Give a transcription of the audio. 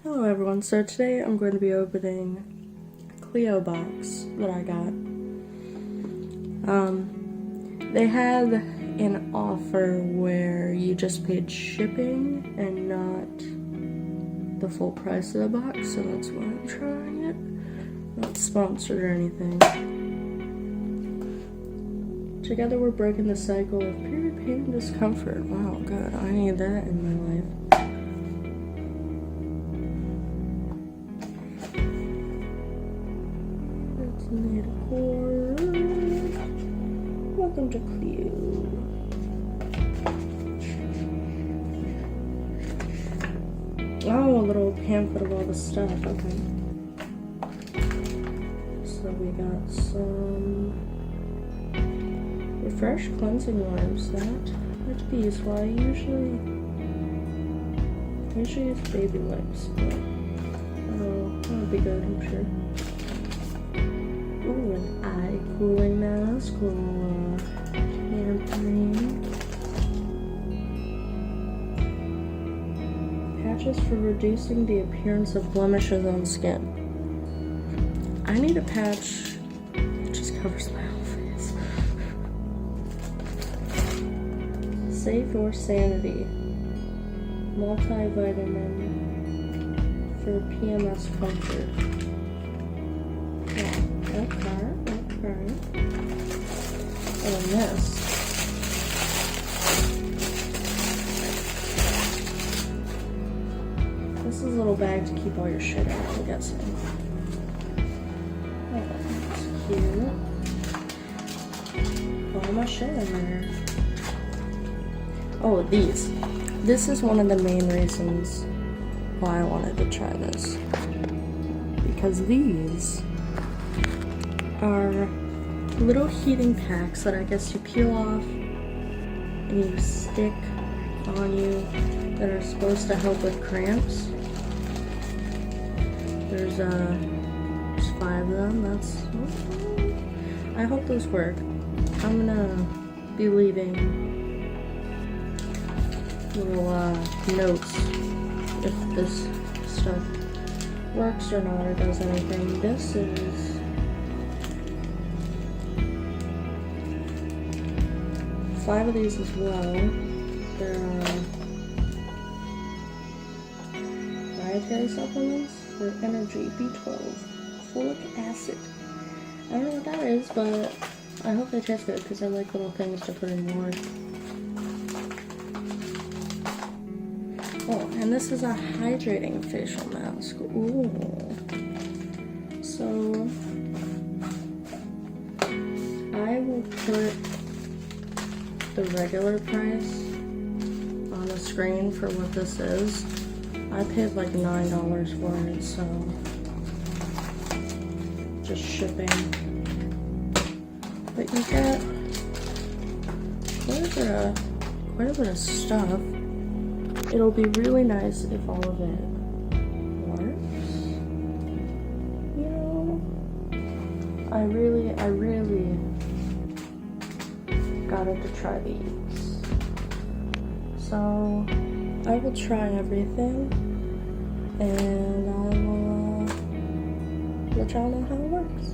Hello everyone, so today I'm going to be opening a Cleo box that I got. They had an offer where you just paid shipping and not the full price of the box, so that's why I'm trying it. Not sponsored or anything. Together we're breaking the cycle of period pain and discomfort. Wow, good, I need that in my life. Need a cord. Welcome to Cleo. Oh, a little pamphlet of all the stuff. Okay. So we got some refresh cleansing wipes. That might be useful. I usually use baby wipes, but that would be good, I'm sure. Ooh, an eye cooling mask or tampering. Patches for reducing the appearance of blemishes on skin. I need a patch that just covers my whole face. Save Your Sanity. Multivitamin for PMS comfort. Okay. And this. This is a little bag to keep all your shit in, I'm guessing. Oh, that's cute. All my shit in there. Oh, these. This is one of the main reasons why I wanted to try this. Because these are little heating packs that I guess you peel off and you stick on you that are supposed to help with cramps. There's 5 of them. I hope those work. I'm gonna be leaving little notes if this stuff works or not or does anything. This is 5 of these as well. There are dietary supplements for energy, B12, folic acid. I don't know what that is, but I hope they taste good because I like little things to put in more. Oh, and this is a hydrating facial mask. Ooh. So I will put the regular price on the screen for what this is. I paid like $9 for it, so just shipping. But you get quite a bit of stuff. It'll be really nice if all of it works. You know, I really gotta try these. So I will try everything and I will let y'all know how it works.